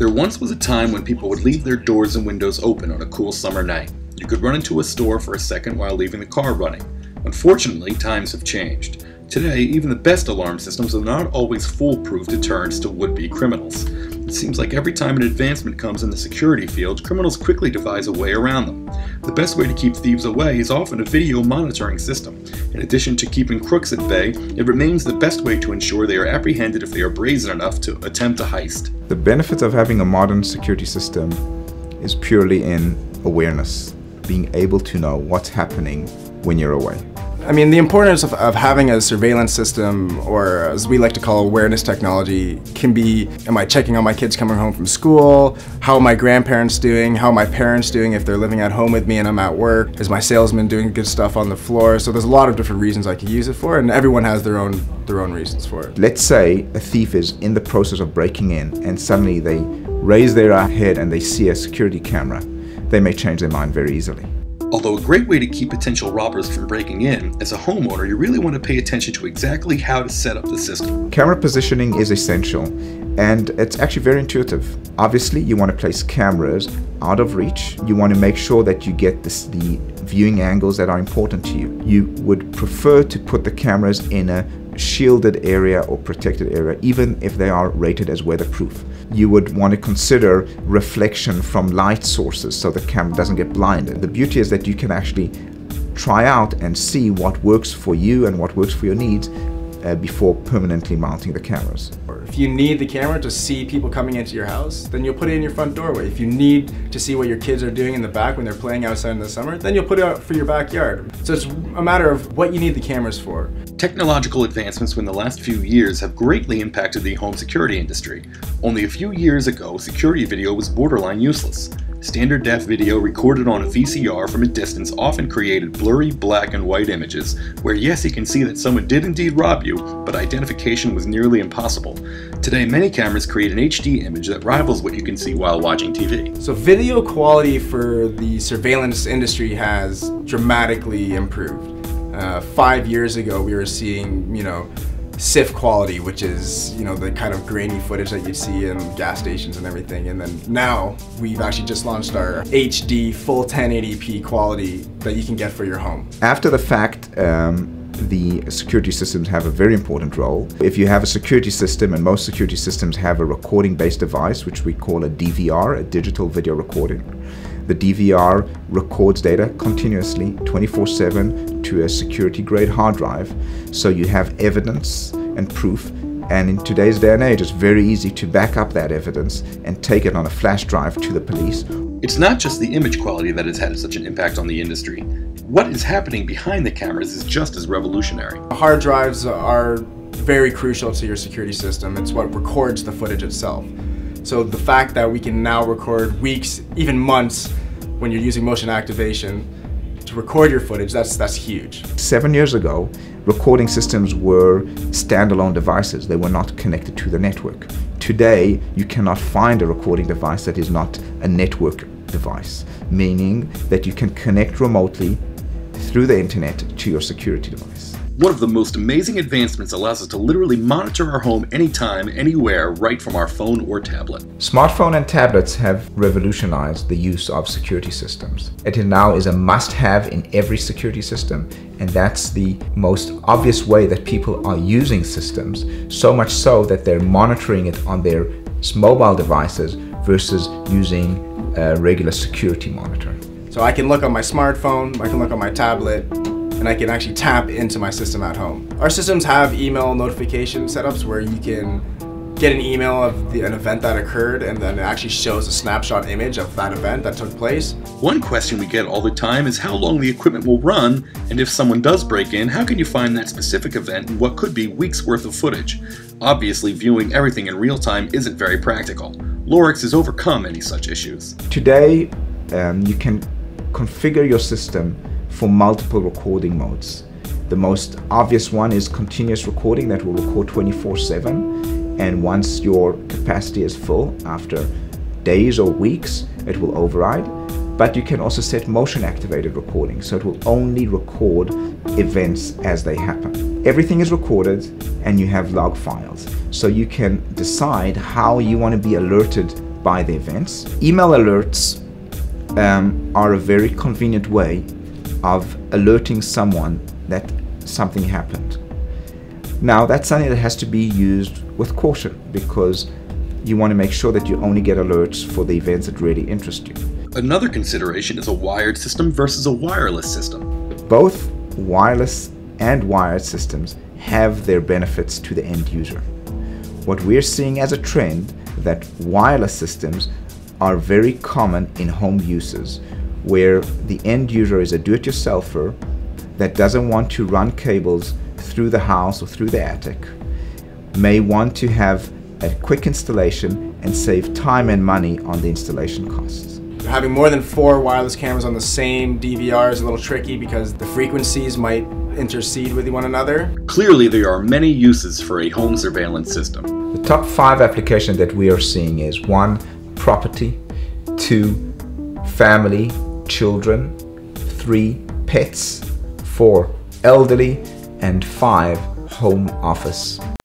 There once was a time when people would leave their doors and windows open on a cool summer night. You could run into a store for a second while leaving the car running. Unfortunately, times have changed. Today, even the best alarm systems are not always foolproof deterrents to would-be criminals. It seems like every time an advancement comes in the security field, criminals quickly devise a way around them. The best way to keep thieves away is often a video monitoring system. In addition to keeping crooks at bay, it remains the best way to ensure they are apprehended if they are brazen enough to attempt a heist. The benefit of having a modern security system is purely in awareness, being able to know what's happening when you're away. I mean, the importance of having a surveillance system, or as we like to call awareness technology, can be, am I checking on my kids coming home from school? How are my grandparents doing? How are my parents doing if they're living at home with me and I'm at work? Is my salesman doing good stuff on the floor? So there's a lot of different reasons I could use it for, and everyone has their own reasons for it. Let's say a thief is in the process of breaking in and suddenly they raise their head and they see a security camera. They may change their mind very easily. Although a great way to keep potential robbers from breaking in, as a homeowner, you really want to pay attention to exactly how to set up the system. Camera positioning is essential, and it's actually very intuitive. Obviously, you want to place cameras out of reach. You want to make sure that you get the viewing angles that are important to you. You would prefer to put the cameras in a shielded area or protected area, even if they are rated as weatherproof. You would want to consider reflection from light sources so the camera doesn't get blinded. The beauty is that you can actually try out and see what works for you and what works for your needs before permanently mounting the cameras. If you need the camera to see people coming into your house, then you'll put it in your front doorway. If you need to see what your kids are doing in the back when they're playing outside in the summer, then you'll put it out for your backyard. So it's a matter of what you need the cameras for. Technological advancements in the last few years have greatly impacted the home security industry. Only a few years ago, security video was borderline useless. Standard def video recorded on a VCR from a distance often created blurry black and white images where yes, you can see that someone did indeed rob you, but identification was nearly impossible. Today, many cameras create an HD image that rivals what you can see while watching TV. So video quality for the surveillance industry has dramatically improved. 5 years ago, we were seeing, SIF quality, which is, the kind of grainy footage that you see in gas stations and everything. And then now we've actually just launched our HD full 1080p quality that you can get for your home. After the fact, the security systems have a very important role. If you have a security system, and most security systems have a recording-based device, which we call a DVR, a digital video recording. The DVR records data continuously, 24/7, to a security-grade hard drive, so you have evidence and proof. And in today's day and age, it's very easy to back up that evidence and take it on a flash drive to the police. It's not just the image quality that has had such an impact on the industry. What is happening behind the cameras is just as revolutionary. Hard drives are very crucial to your security system. It's what records the footage itself. So the fact that we can now record weeks, even months, when you're using motion activation to record your footage, that's huge. 7 years ago, recording systems were standalone devices. They were not connected to the network. Today, you cannot find a recording device that is not a network device, meaning that you can connect remotely through the internet to your security device. One of the most amazing advancements allows us to literally monitor our home anytime, anywhere, right from our phone or tablet. Smartphone and tablets have revolutionized the use of security systems. It now is a must-have in every security system, and that's the most obvious way that people are using systems, so much so that they're monitoring it on their mobile devices versus using a regular security monitor. So I can look on my smartphone, I can look on my tablet, and I can actually tap into my system at home. Our systems have email notification setups where you can get an email of an event that occurred, and then it actually shows a snapshot image of that event that took place. One question we get all the time is how long the equipment will run, and if someone does break in, how can you find that specific event in what could be weeks worth of footage? Obviously, viewing everything in real time isn't very practical. Lorex has overcome any such issues. Today, you can configure your system for multiple recording modes. The most obvious one is continuous recording that will record 24/7, and once your capacity is full, after days or weeks, it will override. But you can also set motion activated recording, so it will only record events as they happen. Everything is recorded and you have log files, so you can decide how you want to be alerted by the events. Email alerts are a very convenient way of alerting someone that something happened. Now, that's something that has to be used with caution, because you want to make sure that you only get alerts for the events that really interest you. Another consideration is a wired system versus a wireless system. Both wireless and wired systems have their benefits to the end user. What we're seeing as a trend that wireless systems are very common in home uses, where the end user is a do-it-yourselfer that doesn't want to run cables through the house or through the attic, may want to have a quick installation and save time and money on the installation costs. Having more than 4 wireless cameras on the same DVR is a little tricky because the frequencies might intercede with one another. Clearly, there are many uses for a home surveillance system. The top 5 applications that we are seeing is 1. Property, 2. Family, children, 3. Pets, 4. Elderly, and 5. Home office.